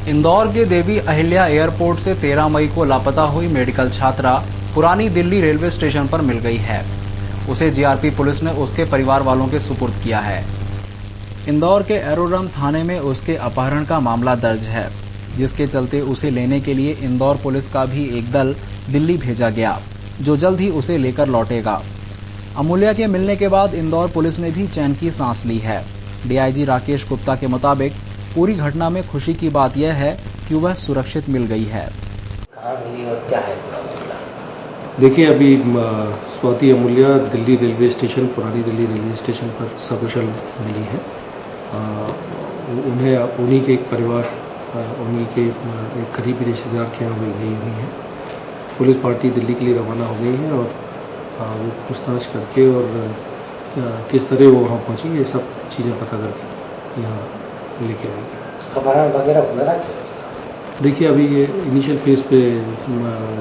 इंदौर के देवी अहिल्या एयरपोर्ट से 13 मई को लापता हुई मेडिकल छात्रा पुरानी दिल्ली रेलवे स्टेशन पर मिल गई है। उसे जीआरपी पुलिस ने उसके परिवार वालों के सुपुर्द किया है। इंदौर के एरोड्रम थाने में उसके अपहरण का मामला दर्ज है, जिसके चलते उसे लेने के लिए इंदौर पुलिस का भी एक दल दिल्ली भेजा गया, जो जल्द ही उसे लेकर लौटेगा। अमूल्या के मिलने के बाद इंदौर पुलिस ने भी चैन की सांस ली है। डीआईजी राकेश गुप्ता के मुताबिक पूरी घटना में खुशी की बात यह है कि वह सुरक्षित मिल गई है। क्या है? देखिए, अभी स्वाति अमूल्या दिल्ली रेलवे स्टेशन, पुरानी दिल्ली रेलवे स्टेशन पर सकुशल मिली है। उन्हीं के एक परिवार, उन्हीं के एक करीबी रिश्तेदार के यहाँ गई हुई है। पुलिस पार्टी दिल्ली के लिए रवाना हो गई है और वो पूछताछ करके और किस तरह वो वहाँ पहुँची, ये सब चीज़ें पता करके यहाँ लेके आएंगे। अपहरण वगैरह हुआ? देखिए, अभी ये इनिशियल फेज पे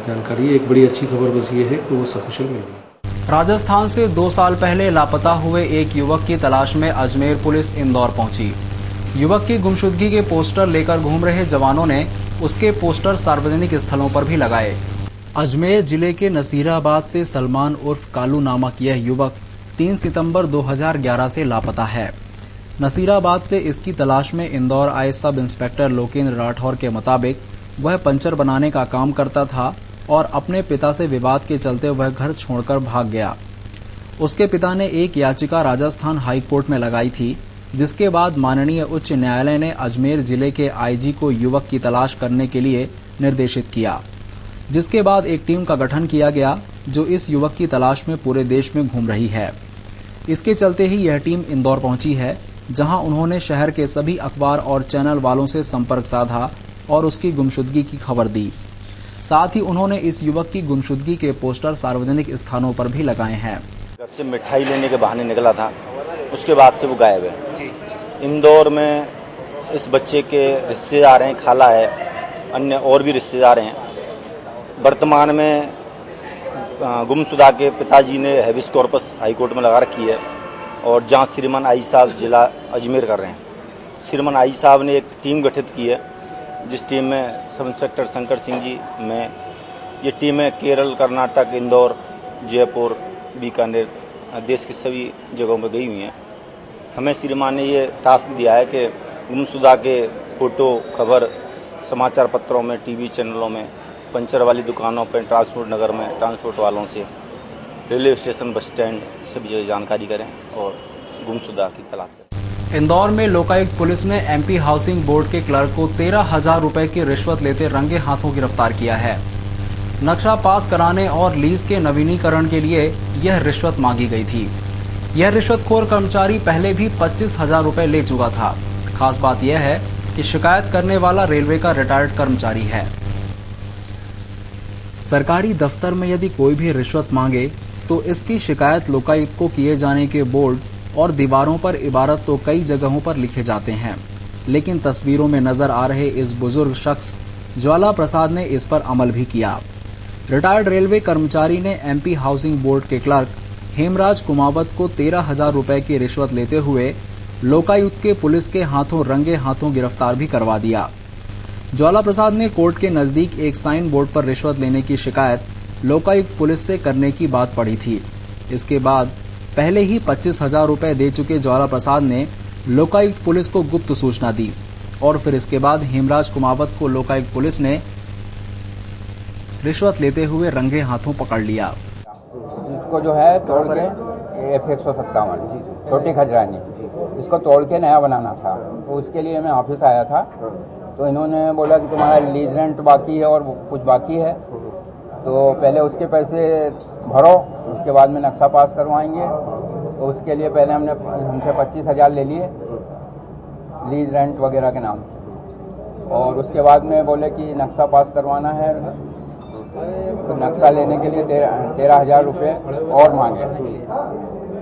जानकारी है। एक बड़ी अच्छी खबर बस ये है कि वो सकुशल मिल गई। राजस्थान से 2 साल पहले लापता हुए एक युवक की तलाश में अजमेर पुलिस इंदौर पहुंची। युवक की गुमशुदगी के पोस्टर लेकर घूम रहे जवानों ने उसके पोस्टर सार्वजनिक स्थलों पर भी लगाए। अजमेर जिले के नसीराबाद से सलमान उर्फ कालू नामक यह युवक 3 सितंबर 2011 से लापता है। नसीराबाद से इसकी तलाश में इंदौर आए सब इंस्पेक्टर लोकेंद्र राठौर के मुताबिक वह पंचर बनाने का काम करता था और अपने पिता से विवाद के चलते वह घर छोड़कर भाग गया। उसके पिता ने एक याचिका राजस्थान हाई कोर्ट में लगाई थी, जिसके बाद माननीय उच्च न्यायालय ने अजमेर जिले के आईजी को युवक की तलाश करने के लिए निर्देशित किया, जिसके बाद एक टीम का गठन किया गया जो इस युवक की तलाश में पूरे देश में घूम रही है। इसके चलते ही यह टीम इंदौर पहुंची है, जहां उन्होंने शहर के सभी अखबार और चैनल वालों से संपर्क साधा और उसकी गुमशुदगी की खबर दी। साथ ही उन्होंने इस युवक की गुमशुदगी के पोस्टर सार्वजनिक स्थानों पर भी लगाए हैं। घर से मिठाई लेने के बहाने निकला था, उसके बाद से वो गायब है। इंदौर में इस बच्चे के रिश्तेदार हैं, खाला है, अन्य और भी रिश्तेदार हैं। वर्तमान में गुमशुदा के पिताजी ने हैबिस कॉर्पस हाई कोर्ट में लगा रखी है और जांच श्रीमान आई साहब जिला अजमेर कर रहे हैं। श्रीमान आई साहब ने एक टीम गठित की है, जिस टीम में सब इंस्पेक्टर शंकर सिंह जी में ये टीमें केरल, कर्नाटक, इंदौर, जयपुर, बीकानेर, देश की सभी जगहों पर गई हुई हैं। हमें श्रीमान ने ये टास्क दिया है कि गुमशुदा के फोटो, खबर समाचार पत्रों में, टीवी चैनलों में, पंचर वाली दुकानों पर, ट्रांसपोर्ट नगर में ट्रांसपोर्ट वालों से, रेलवे स्टेशन, बस स्टैंड सभी जानकारी करें और गुमशुदा की तलाश करें। इंदौर में लोकायुक्त पुलिस ने एमपी हाउसिंग बोर्ड के क्लर्क को 13,000 रुपए की रिश्वत लेते रंगे हाथों गिरफ्तार किया है। नक्शा पास कराने और लीज के नवीनीकरण के लिए यह रिश्वत मांगी गई थी। यह रिश्वतखोर कर्मचारी पहले भी 25,000 रुपए ले चुका था। खास बात यह है कि शिकायत करने वाला रेलवे का रिटायर्ड कर्मचारी है। सरकारी दफ्तर में यदि कोई भी रिश्वत मांगे तो इसकी शिकायत लोकायुक्त को किए जाने के बोर्ड और दीवारों पर इबारत तो कई जगहों पर लिखे जाते हैं, लेकिन तस्वीरों में नजर आ रहे इस बुजुर्ग शख्स ज्वाला प्रसाद ने इस पर अमल भी किया। रिटायर्ड रेलवे कर्मचारी ने एमपी हाउसिंग बोर्ड के क्लर्क हेमराज कुमावत को 13,000 रुपए की रिश्वत लेते हुए लोकायुक्त के पुलिस के हाथों रंगे हाथों गिरफ्तार भी करवा दिया। ज्वाला प्रसाद ने कोर्ट के नजदीक एक साइन बोर्ड पर रिश्वत लेने की शिकायत लोकायुक्त पुलिस से करने की बात पड़ी थी। इसके बाद पहले ही 25,000 रुपए दे चुके ज्वाला प्रसाद ने लोकायुक्त पुलिस को गुप्त सूचना दी और फिर इसके बाद हेमराज कुमावत को लोकायुक्त पुलिस ने रिश्वत लेते हुए रंगे हाथों पकड़ लिया। इसको जो है तोड़ के F157 छोटी खजरानी, इसको तोड़ के नया बनाना था, तो उसके लिए मैं ऑफिस आया था। तो इन्होंने बोला कि तुम्हारा लीज रेंट बाकी है और कुछ बाकी है, तो पहले उसके पैसे भरो, उसके बाद में नक्शा पास करवाएंगे। तो उसके लिए पहले हमसे 25,000 ले लिए लीज रेंट वगैरह के नाम से, और उसके बाद में बोले कि नक्शा पास करवाना है, तो नक्शा लेने के लिए 13,000 रुपये और मांगे।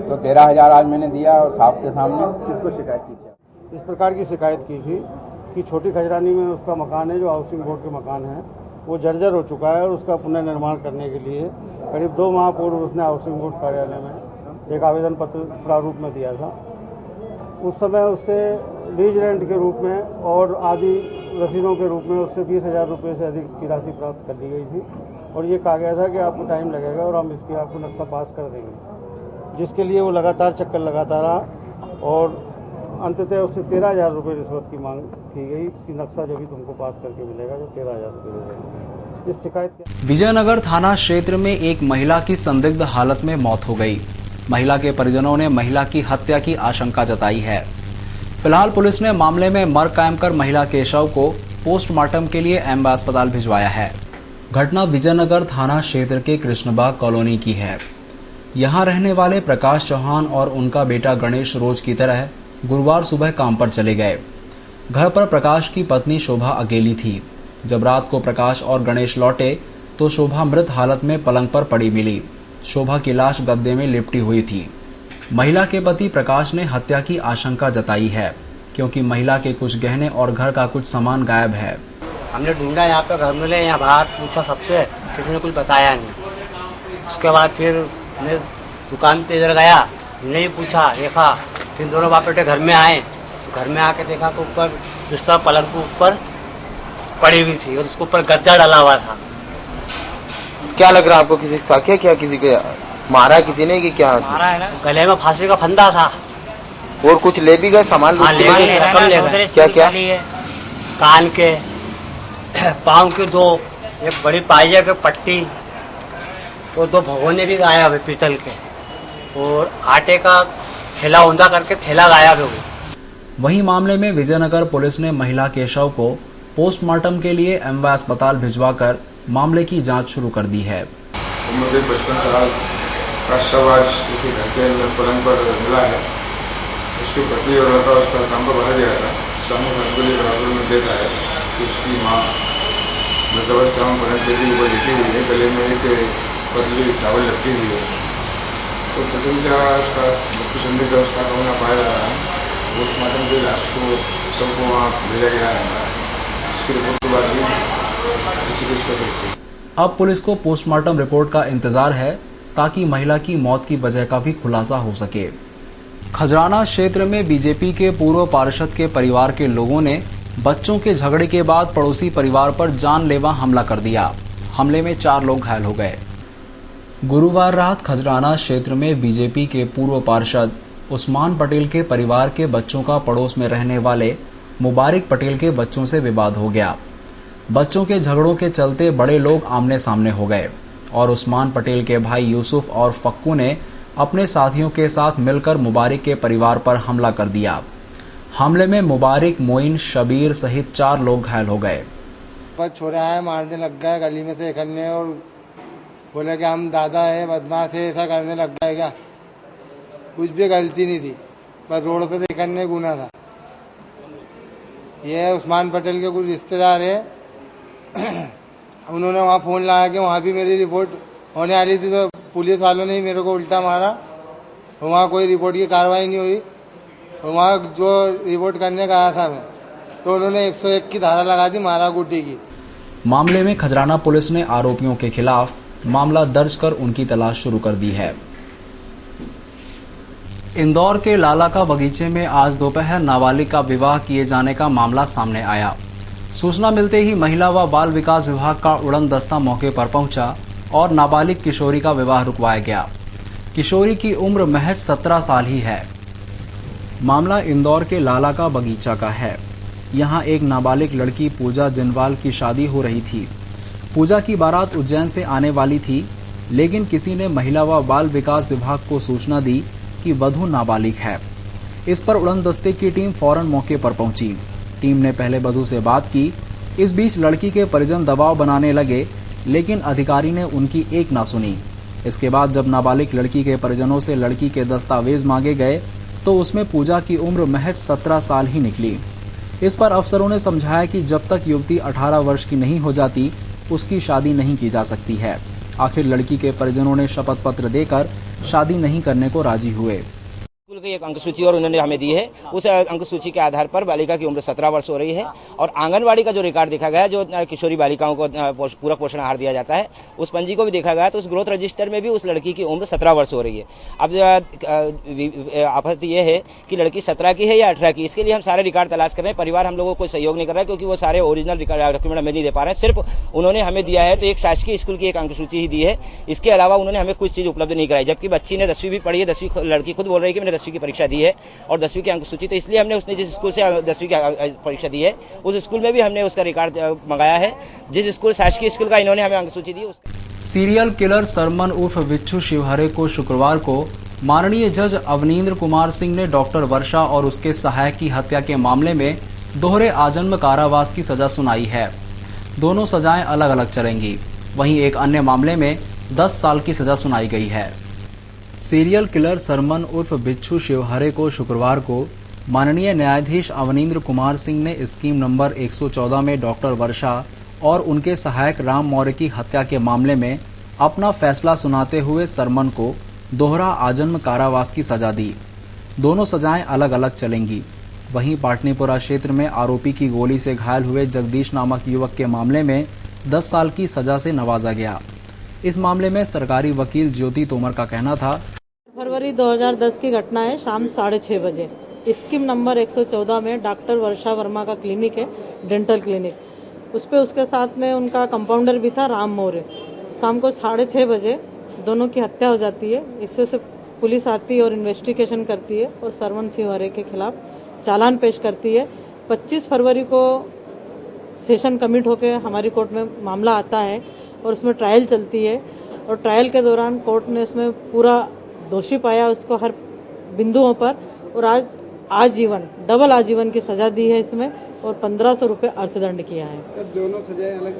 तो 13,000 आज मैंने दिया और साहब के सामने। किसको शिकायत की थी? इस प्रकार की शिकायत की थी कि छोटी खजरानी में उसका मकान है, जो हाउसिंग बोर्ड के मकान है, वो जर्जर हो चुका है और उसका पुनर्निर्माण करने के लिए करीब 2 माह पूर्व उसने हाउसिंग बोर्ड कार्यालय में एक आवेदन पत्र प्रारूप में दिया था। उस समय उससे लीज रेंट के रूप में और आदि रसीदों के रूप में उससे 20,000 रुपये से अधिक की राशि प्राप्त कर ली गई थी और ये कहा गया था कि आपको टाइम लगेगा और हम इसकी आपको नक्शा पास कर देंगे, जिसके लिए वो लगातार चक्कर लगाता रहा और अंततः उससे 13,000 रुपये रिश्वत की मांग की गई कि नक्शा जब भी तुमको पास करके मिलेगा जो 13,000 रुपये दे देंगे। इस शिकायत के विजयनगर थाना क्षेत्र में एक महिला की संदिग्ध हालत में मौत हो गई। महिला के परिजनों ने महिला की हत्या की आशंका जताई है। फिलहाल पुलिस ने मामले में मर्ग कायम कर महिला के शव को पोस्टमार्टम के लिए एम्बा अस्पताल भिजवाया है। घटना विजयनगर थाना क्षेत्र के कृष्णबाग कॉलोनी की है। यहां रहने वाले प्रकाश चौहान और उनका बेटा गणेश रोज की तरह गुरुवार सुबह काम पर चले गए। घर पर प्रकाश की पत्नी शोभा अकेली थी। जब रात को प्रकाश और गणेश लौटे तो शोभा मृत हालत में पलंग पर पड़ी मिली। शोभा की लाश गद्दे में लिपटी हुई थी। महिला के पति प्रकाश ने हत्या की आशंका जताई है, क्योंकि महिला के कुछ गहने और घर का कुछ सामान गायब है। हमने ढूंढा, यहाँ पे घर मिले, यहाँ बाहर पूछा सबसे, किसी ने कुछ बताया नहीं। उसके बाद फिर मैं दुकान पे इधर गया, नहीं पूछा, देखा, फिर दोनों बाप बेटे घर में आए तो घर में आके देखा तो ऊपर बिस्तर पलंग के ऊपर पड़ी हुई थी और उसके ऊपर गद्दा डाला हुआ था। क्या लग रहा है आपको, किसी साक्ष्य क्या किसी को मारा किसी ने कि क्या? मारा है ना, गले में फांसी का फंदा था। और कुछ ले भी गए सामान? हाँ, ले गए, रकम ले गए। क्या क्या? कान के, पाँव के दो, एक बड़ी पाइजे के पट्टी, तो 2 भगोने भी गायब है पीतल के, और आटे का थैला ऊंधा करके थैला गायब है वो। वहीं मामले में विजयनगर पुलिस ने महिला के शव को पोस्टमार्टम के लिए एम्बा अस्पताल भिजवाकर मामले की जांच शुरू कर दी है। उम्र 55 साल का शव आज उसके घर के पलंग पर मिला है। उसकी पति और लड़का उसका काम पर बाहर गया था। शाम को बराबर में देता है कि उसकी माँ मृतावस्था में पलंग पे ऊपर लेटी हुई है, गले में एक पतली टावल लटकी हुई है। तो प्रथमतः उसका मृत्यु संदिग्ध अवस्था का होना पाया जा रहा है। पोस्टमार्टम के लाश को सबको वहाँ भेजा गया है, इसकी रिपोर्ट के बाद भी इसी चीज़ कर सकती है। अब पुलिस को पोस्टमार्टम रिपोर्ट का इंतजार है ताकि महिला की मौत की वजह का भी खुलासा हो सके। खजराना क्षेत्र में बीजेपी के पूर्व पार्षद के परिवार के लोगों ने बच्चों के झगड़े के बाद पड़ोसी परिवार पर जानलेवा हमला कर दिया। हमले में 4 लोग घायल हो गए। गुरुवार रात खजराना क्षेत्र में बीजेपी के पूर्व पार्षद उस्मान पटेल के परिवार के बच्चों का पड़ोस में रहने वाले मुबारक पटेल के बच्चों से विवाद हो गया। बच्चों के झगड़ों के चलते बड़े लोग आमने सामने हो गए और उस्मान पटेल के भाई यूसुफ और फक्कू ने अपने साथियों के साथ मिलकर मुबारक के परिवार पर हमला कर दिया। हमले में मुबारक, मोइन, शबीर सहित 4 लोग घायल हो गए। बस छोरे आए, मारने लग गए गली में से करने और बोले कि हम दादा है, बदमाश है, ऐसा करने लग गए। क्या कुछ भी गलती नहीं थी, बस रोड पे से करने गुना था। ये उस्मान पटेल के कुछ रिश्तेदार है, उन्होंने वहाँ फ़ोन लगाया कि वहाँ भी मेरी रिपोर्ट होने वाली थी, तो पुलिस वालों ने ही मेरे को उल्टा मारा। वहाँ कोई रिपोर्ट की कार्रवाई नहीं हुई। वहाँ जो रिपोर्ट करने का आया था मैं, तो उन्होंने 101 की धारा लगा दी, मारा गुड्डी की। मामले में खजराना पुलिस ने आरोपियों के खिलाफ मामला दर्ज कर उनकी तलाश शुरू कर दी है। इंदौर के लाला का बगीचे में आज दोपहर नाबालिग का विवाह किए जाने का मामला सामने आया। सूचना मिलते ही महिला व बाल विकास विभाग का उड़न दस्ता मौके पर पहुंचा और नाबालिग किशोरी का विवाह रुकवाया गया। किशोरी की उम्र महज 17 साल ही है। मामला इंदौर के लाला का बगीचा का है। यहाँ एक नाबालिग लड़की पूजा जिनवाल की शादी हो रही थी। पूजा की बारात उज्जैन से आने वाली थी, लेकिन किसी ने महिला व बाल विकास विभाग को सूचना दी कि वधू नाबालिग है। इस पर उड़न दस्ते की टीम फौरन मौके पर पहुंची। टीम ने पहले वधू से बात की। इस बीच लड़की के परिजन दबाव बनाने लगे, लेकिन अधिकारी ने उनकी एक ना सुनी। इसके बाद जब नाबालिग लड़की के परिजनों से लड़की के दस्तावेज मांगे गए तो उसमें पूजा की उम्र महज 17 साल ही निकली। इस पर अफसरों ने समझाया कि जब तक युवती 18 वर्ष की नहीं हो जाती उसकी शादी नहीं की जा सकती है। आखिर लड़की के परिजनों ने शपथ पत्र देकर शादी नहीं करने को राजी हुए। स्कूल की एक अंक सूची और उन्होंने हमें दी है। उस अंक सूची के आधार पर बालिका की उम्र 17 वर्ष हो रही है और आंगनवाड़ी का जो रिकॉर्ड देखा गया, जो किशोरी बालिकाओं को पूरक पोषण आहार दिया जाता है, उस पंजी को भी देखा गया तो उस ग्रोथ रजिस्टर में भी उस लड़की की उम्र 17 वर्ष हो रही है। अब आपत्ति यह है कि लड़की 17 की है या 18 की, इसके लिए हम सारे रिकॉर्ड तलाश कर रहे हैं। परिवार हम लोगों को कोई सहयोग नहीं कर रहा है क्योंकि वो सारे ओरिजिनल डॉक्यूमेंट हमें नहीं दे पा रहे हैं। सिर्फ उन्होंने हमें दिया है तो एक शासकीय स्कूल की एक अंक सूची ही दी है, इसके अलावा उन्होंने हमें कुछ चीज उपलब्ध नहीं कराई। जबकि बच्ची ने 10वीं भी पढ़ी है, 10वीं लड़की खुद बोल रही है कि मैंने 10वीं की परीक्षा दी है और 10वीं की अंक सूची, तो इसलिए हमने उसने जिस स्कूल से 10वीं की परीक्षा दी है उस स्कूल में भी हमने उसका रिकॉर्ड मंगाया है। जिस स्कूल शासकीय स्कूल का इन्होंने हमें अंक सूची दी। सीरियल किलर सरमन उर्फ बिच्छू शिवहरे को शुक्रवार को माननीय जज अवनींद्र कुमार सिंह ने डॉक्टर वर्षा और उसके सहायक की हत्या के मामले में दोहरे आजन्म कारावास की सजा सुनाई है। दोनों सजाएं अलग अलग चलेंगी। वहीं एक अन्य मामले में 10 साल की सजा सुनाई गई है। सीरियल किलर सरमन उर्फ बिच्छू शिवहरे को शुक्रवार को माननीय न्यायाधीश अवनींद्र कुमार सिंह ने स्कीम नंबर 114 में डॉक्टर वर्षा और उनके सहायक राम मौर्य की हत्या के मामले में अपना फैसला सुनाते हुए सरमन को दोहरा आजन्म कारावास की सजा दी। दोनों सजाएं अलग अलग चलेंगी। वहीं पाटनीपुरा क्षेत्र में आरोपी की गोली से घायल हुए जगदीश नामक युवक के मामले में 10 साल की सजा से नवाजा गया। इस मामले में सरकारी वकील ज्योति तोमर का कहना था, फरवरी 2010 की घटना है, शाम 6:30 बजे स्कीम नंबर 114 में डॉक्टर वर्षा वर्मा का क्लिनिक है, डेंटल क्लिनिक। उस पे उसके साथ में उनका कंपाउंडर भी था, राम मौर्य। शाम को 6:30 बजे दोनों की हत्या हो जाती है। इसमें से पुलिस आती है और इन्वेस्टिगेशन करती है और सरमन शिवहरे के खिलाफ चालान पेश करती है। 25 फरवरी को सेशन कमिट होकर हमारी कोर्ट में मामला आता है और उसमें ट्रायल चलती है और ट्रायल के दौरान कोर्ट ने उसमें पूरा दोषी पाया उसको हर बिंदुओं पर और आज आजीवन, डबल आजीवन की सजा दी है इसमें और 1500 रुपये अर्थदंड किया है। दोनों सजाएं अलग?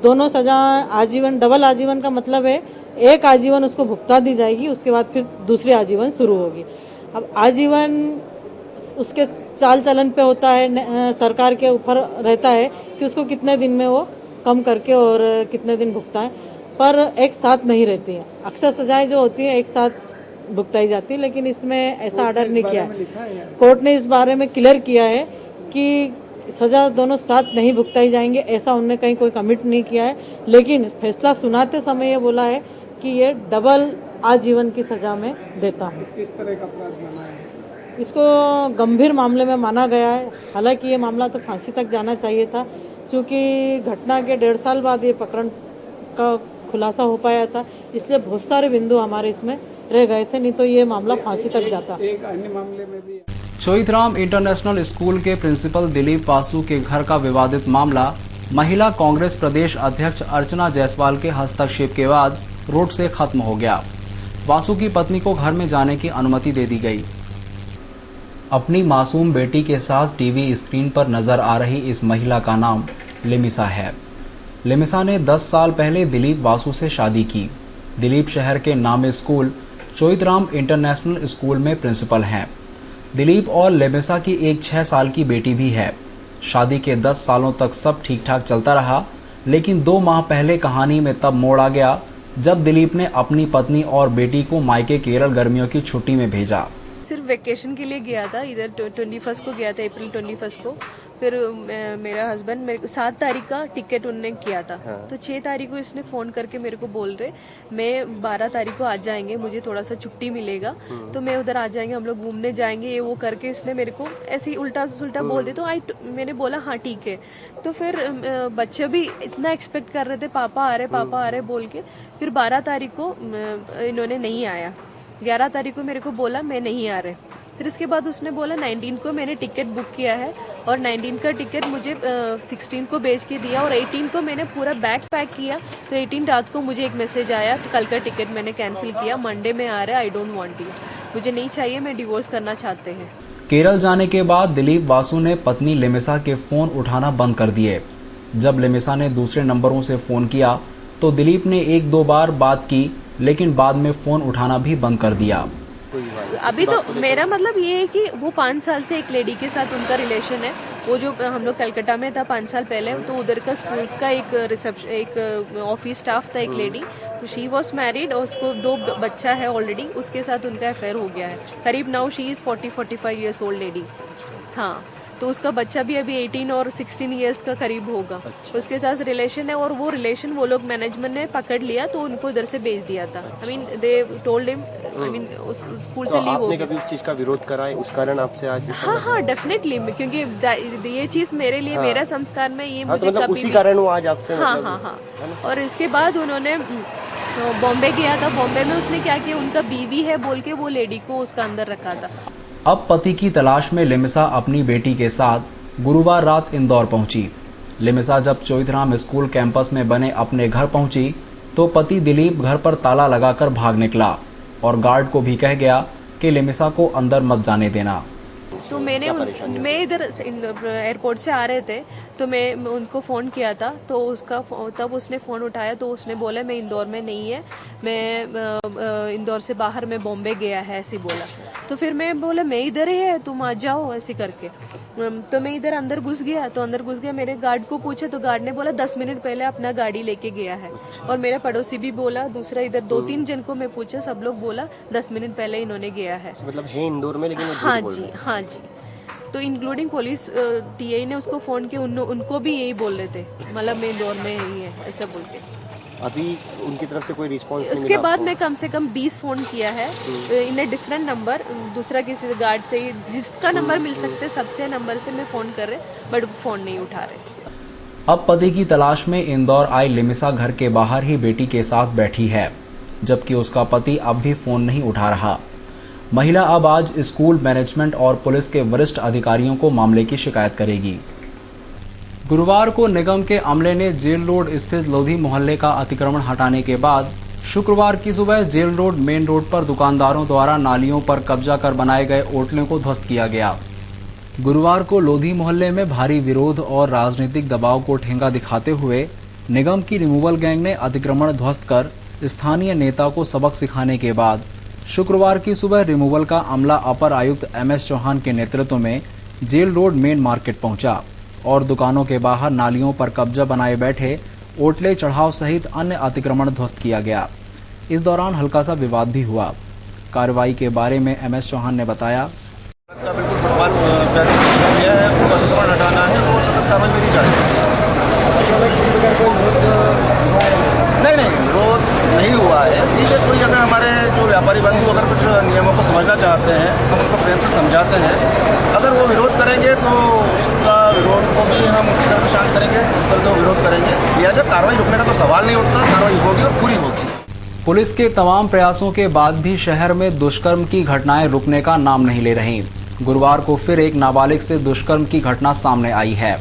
दोनों सजा आजीवन, डबल आजीवन का मतलब है एक आजीवन उसको भुगता दी जाएगी, उसके बाद फिर दूसरी आजीवन शुरू होगी। अब आजीवन उसके चाल चलन पे होता है, सरकार के ऊपर रहता है कि उसको कितने दिन में वो कम करके और कितने दिन भुगताएं, पर एक साथ नहीं रहती है। अक्सर सजाएं जो होती हैं एक साथ भुगताई जाती है, लेकिन इसमें ऐसा ऑर्डर नहीं किया है। कोर्ट ने इस बारे में क्लियर किया है कि सजा दोनों साथ नहीं भुगताई जाएंगे, ऐसा उन्होंने कहीं कोई कमिट नहीं किया है। लेकिन फैसला सुनाते समय ये बोला है कि ये डबल आजीवन की सजा में देता हूँ। किस तरह का अपराध माना है इसको? गंभीर मामले में माना गया है। हालांकि ये मामला तो फांसी तक जाना चाहिए था, क्योंकि घटना के 1.5 साल बाद ये प्रकरण का खुलासा हो पाया था, इसलिए बहुत सारे बिंदु हमारे इसमें रह गए थे, नहीं तो ये मामला फांसी तक जाता। एक अन्य मामले में भी चोइथराम इंटरनेशनल स्कूल के प्रिंसिपल दिलीप वासु के घर का विवादित मामला महिला कांग्रेस प्रदेश अध्यक्ष अर्चना जायसवाल के हस्तक्षेप के बाद रोड से खत्म हो गया। वासु की पत्नी को घर में जाने की अनुमति दे दी गई। अपनी मासूम बेटी के साथ टीवी स्क्रीन पर नजर आ रही इस महिला का नाम लिमिसा है। लिमिसा ने 10 साल पहले दिलीप वासु से शादी की। दिलीप शहर के नामी स्कूल चोइथराम इंटरनेशनल स्कूल में प्रिंसिपल हैं। दिलीप और लिमिसा की एक 6 साल की बेटी भी है। शादी के 10 सालों तक सब ठीक ठाक चलता रहा, लेकिन 2 माह पहले कहानी में तब मोड़ आ गया जब दिलीप ने अपनी पत्नी और बेटी को मायके केरल गर्मियों की छुट्टी में भेजा। सिर्फ वेकेशन के लिए गया था, इधर 21 को गया था, अप्रैल 21 को। फिर मेरा हस्बैंड मेरे को 7 तारीख का टिकट उन्होंने किया था। हाँ। तो 6 तारीख को इसने फ़ोन करके मेरे को बोल रहे मैं 12 तारीख को आ जाएंगे, मुझे थोड़ा सा छुट्टी मिलेगा तो मैं उधर आ जाएंगे, हम लोग घूमने जाएंगे, ये वो करके इसने मेरे को ऐसे ही उल्टा सुल्टा बोल दे। तो मैंने बोला हाँ ठीक है। तो फिर बच्चे भी इतना एक्सपेक्ट कर रहे थे पापा आ रहे बोल के। फिर 12 तारीख को इन्होंने नहीं आया। 11 तारीख को मेरे को बोला मैं नहीं आ रहे। फिर इसके बाद उसने बोला 19 को मैंने टिकट बुक किया है और 19 का टिकट मुझे 16 को भेज के दिया और 18 को मैंने पूरा बैग पैक किया। तो 18 रात को मुझे एक मैसेज आया तो कल का टिकट मैंने कैंसिल किया, मंडे में आ रहा है, आई डोंट वांट यू, मुझे नहीं चाहिए, मैं डिवोर्स करना चाहते हैं। केरल जाने के बाद दिलीप वासु ने पत्नी लिमिसा के फोन उठाना बंद कर दिए। जब लिमिसा ने दूसरे नंबरों से फोन किया तो दिलीप ने 1-2 बार बात की, लेकिन बाद में फोन उठाना भी बंद कर दिया। अभी तो मेरा मतलब ये है कि वो 5 साल से एक लेडी के साथ उनका रिलेशन है, वो जो हम लोग कलकत्ता में था 5 साल पहले, तो उधर का स्कूल का एक ऑफिस स्टाफ था, एक लेडी, शी वॉज मैरिड और उसको 2 बच्चा है ऑलरेडी, उसके साथ उनका अफेयर हो गया है। करीब now she is 40-45 years old lady. हाँ, तो उसका बच्चा भी अभी 18 और 16 इयर्स का करीब होगा। उसके साथ रिलेशन है और वो रिलेशन वो लोग मैनेजमेंट ने पकड़ लिया, तो उनको इधर से भेज दिया था। I mean they told him, I mean school से लीव हो गया। आपने कभी उस चीज का विरोध करा है, उस कारण आपसे आज? हाँ, डेफिनेटली, क्योंकि ये चीज मेरे लिए, मेरा संस्कार में ये मुझे मतलब कभी उसी कारण वो आज आपसे हाँ। और इसके बाद उन्होंने बॉम्बे गया था। बॉम्बे में उसने क्या किया, उनका बीवी है बोल के वो लेडी को उसका अंदर रखा था। अब पति की तलाश में लिमिसा अपनी बेटी के साथ गुरुवार रात इंदौर पहुंची। लिमिसा जब चोइथराम स्कूल कैंपस में बने अपने घर पहुंची तो पति दिलीप घर पर ताला लगाकर भाग निकला और गार्ड को भी कह गया कि लिमिसा को अंदर मत जाने देना। तो मैं इधर एयरपोर्ट से आ रहे थे, तो मैं उनको फ़ोन किया था, तो तब उसने फ़ोन उठाया, तो उसने बोला मैं इंदौर में नहीं है, मैं इंदौर से बाहर, मैं बॉम्बे गया है, ऐसे बोला। तो फिर मैं बोला मैं इधर ही है, तुम आ जाओ, ऐसे करके। तो मैं इधर अंदर घुस गया, मेरे गार्ड को पूछा, तो गार्ड ने बोला 10 मिनट पहले अपना गाड़ी लेके गया है। और मेरा पड़ोसी भी बोला, दूसरा इधर 2-3 जन को मैं पूछा, सब लोग बोला 10 मिनट पहले इन्होंने गया है। मतलब है इंदौर में, लेकिन हाँ जी। तो इंक्लूडिंग पुलिस टीआई ने उसको फ़ोन किया, उनको भी यही बोल रहे थे, मतलब मैं इंदौर में ही है, ऐसा बोल के। अभी उनकी तरफ से कोई रिस्पांस नहीं मिला? उसके बाद मैं कम से कम 20 फ़ोन किया है इन ए डिफरेंट नंबर, दूसरा किसी गार्ड से, जिसका नंबर मिल सकते सबसे नंबर से मैं फ़ोन कर रहे, बट फ़ोन नहीं उठा रहे। अब पति की तलाश में इंदौर आई लिमिसा घर के बाहर ही बेटी के साथ बैठी है, जबकि उसका पति अब भी फ़ोन नहीं उठा रहा। महिला अब आज स्कूल मैनेजमेंट और पुलिस के वरिष्ठ अधिकारियों को मामले की शिकायत करेगी। गुरुवार को निगम के अमले ने जेल रोड स्थित लोधी मोहल्ले का अतिक्रमण हटाने के बाद शुक्रवार की सुबह जेल रोड मेन रोड पर दुकानदारों द्वारा नालियों पर कब्जा कर बनाए गए ओटलों को ध्वस्त किया गया। गुरुवार को लोधी मोहल्ले में भारी विरोध और राजनीतिक दबाव को ठेंगा दिखाते हुए निगम की रिमूवल गैंग ने अतिक्रमण ध्वस्त कर स्थानीय नेता को सबक सिखाने के बाद शुक्रवार की सुबह रिमूवल का अमला अपर आयुक्त MS चौहान के नेतृत्व में जेल रोड मेन मार्केट पहुंचा और दुकानों के बाहर नालियों पर कब्जा बनाए बैठे ओटले चढ़ाव सहित अन्य अतिक्रमण ध्वस्त किया गया। इस दौरान हल्का सा विवाद भी हुआ। कार्रवाई के बारे में MS चौहान ने बताया, नहीं, विरोध नहीं हुआ है। ठीक है, कोई अगर हमारे जो व्यापारी बंधु अगर कुछ नियमों को समझना चाहते हैं, हम उनको प्रेम से समझाते हैं। अगर वो विरोध करेंगे तो उसका विरोध को भी हम उसी तरह से शांत करेंगे जिस तरह से वो विरोध करेंगे। लिहाजा कार्रवाई रुकने का तो सवाल नहीं उठता, कार्रवाई होगी और पूरी होगी। पुलिस के तमाम प्रयासों के बाद भी शहर में दुष्कर्म की घटनाएं रुकने का नाम नहीं ले रही। गुरुवार को फिर एक नाबालिग से दुष्कर्म की घटना सामने आई है,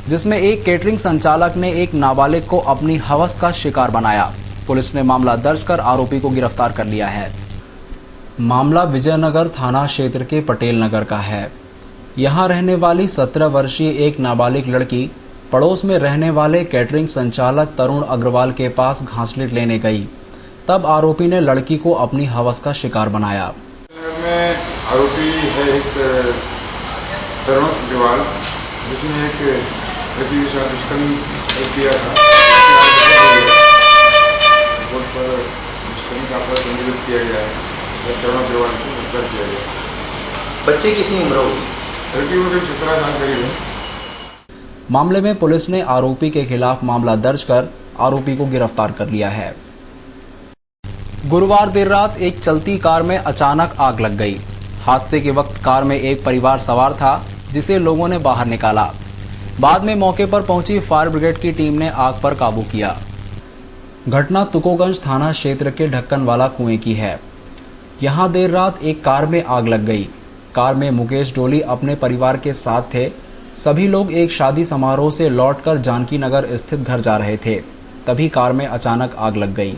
जिसमें एक केटरिंग संचालक ने एक नाबालिग को अपनी हवस का शिकार बनाया। पुलिस ने मामला दर्ज कर आरोपी को गिरफ्तार कर लिया है। मामला विजयनगर थाना क्षेत्र के पटेल नगर का है। यहां रहने वाली 17 वर्षीय एक नाबालिग लड़की पड़ोस में रहने वाले केटरिंग संचालक तरुण अग्रवाल के पास घासलेट लेने गई। तब आरोपी ने लड़की को अपनी हवस का शिकार बनाया। आरोपी है एक तरुण अग्रवाल, जिसने एक लड़की के साथ दुष्कर्म किया था। रिपोर्ट पर दुष्कर्म का अपराध पंजीकृत किया गया है। तरुण अग्रवाल को गिरफ्तार किया गया। बच्चे की कितनी उम्र होगी? लड़की उम्र 17 साल करीब है। मामले में पुलिस ने आरोपी के खिलाफ मामला दर्ज कर आरोपी को गिरफ्तार कर लिया है। गुरुवार देर रात एक चलती कार में अचानक आग लग गई। हादसे के वक्त कार में एक परिवार सवार था, जिसे लोगों ने बाहर निकाला। बाद में मौके पर पहुंची फायर ब्रिगेड की टीम ने आग पर काबू किया। घटना तुकोगंज थाना क्षेत्र के ढक्कनवाला कुएं की है। यहां देर रात एक कार में आग लग गई। कार में मुकेश डोली अपने परिवार के साथ थे। सभी लोग एक शादी समारोह से लौटकर जानकी नगर स्थित घर जा रहे थे। तभी कार में अचानक आग लग गई।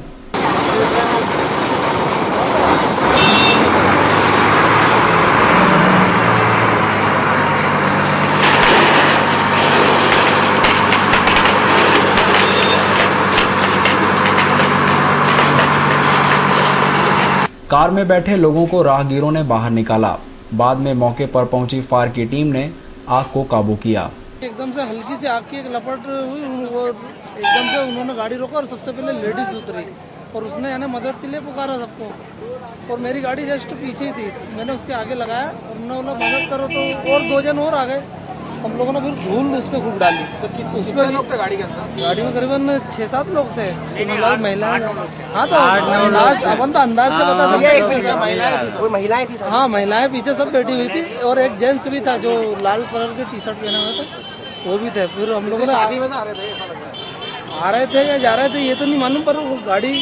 कार में बैठे लोगों को राहगीरों ने बाहर निकाला। बाद में मौके पर पहुंची फायर की टीम ने आग को काबू किया। एकदम से हल्की सी आग की एक लपट हुई और एकदम से उन्होंने गाड़ी रोका और सबसे पहले लेडीज उतरी और उसने यानी मदद के लिए पुकारा सबको और मेरी गाड़ी जस्ट पीछे ही थी। मैंने उसके आगे लगाया और उन्होंने बोला मदद करो तो और 2 जन और आ गए। हम लोगों ने फिर धूल उस पर खूब डाली। तो कितने लोग थे गाड़ी के अंदर? गाड़ी में करीबन 6-7 लोग थे, महिलाएं। हाँ तो अपन तो अंदाज से बता सकते। महिलाएं थी? हाँ महिलाएं पीछे सब बैठी हुई थी और एक जेंट्स भी था जो लाल कलर के टी शर्ट पहने हुए थे, वो भी थे। फिर हम लोगों ने आ रहे थे या जा रहे थे ये तो नहीं मालूम, पर वो गाड़ी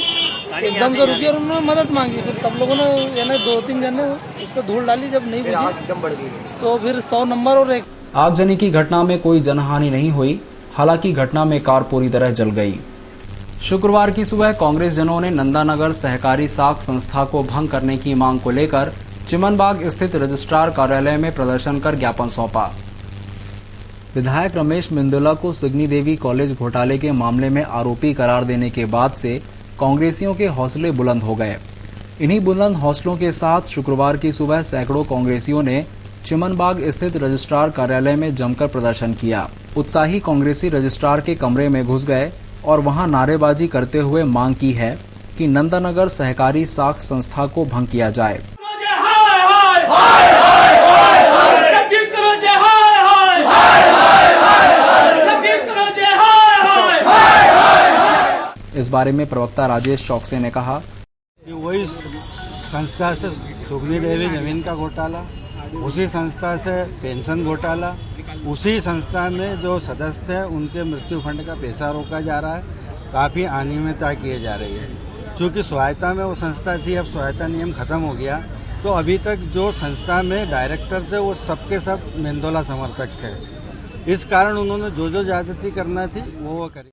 एकदम से रुकी और उन्होंने मदद मांगी। फिर सब लोगों ने यानी 2-3 जन ने उस पर धूल डाली। जब नहीं बुझी तो फिर 100 नंबर और एक आगजनी की घटना में कोई जनहानि नहीं हुई। हालांकि घटना में कार पूरी तरह जल गई। शुक्रवार की सुबह कांग्रेस जनों ने नंदानगर सहकारी साख संस्था को भंग करने की मांग को लेकर चिमनबाग स्थित रजिस्ट्रार कार्यालय में प्रदर्शन कर ज्ञापन सौंपा। विधायक रमेश मेंदोला को सिगनी देवी कॉलेज घोटाले के मामले में आरोपी करार देने के बाद से कांग्रेसियों के हौसले बुलंद हो गए। इन्हीं बुलंद हौसलों के साथ शुक्रवार की सुबह सैकड़ों कांग्रेसियों ने चिमनबाग स्थित रजिस्ट्रार कार्यालय में जमकर प्रदर्शन किया। उत्साही कांग्रेसी रजिस्ट्रार के कमरे में घुस गए और वहां नारेबाजी करते हुए मांग की है कि नंदानगर सहकारी साख संस्था को भंग किया जाए। इस बारे में प्रवक्ता राजेश चौकसे ने कहा, वही संस्था से सुगनी देवी जमीन का घोटाला, उसी संस्था से पेंशन घोटाला, उसी संस्था में जो सदस्य हैं उनके मृत्यु फंड का पैसा रोका जा रहा है। काफ़ी अनियमितता किए जा रही है। चूँकि स्वायत्ता में वो संस्था थी, अब स्वायत्ता नियम खत्म हो गया, तो अभी तक जो संस्था में डायरेक्टर थे वो सबके सब मेंदोला समर्थक थे। इस कारण उन्होंने जो ज्यादती करना थी वो करी।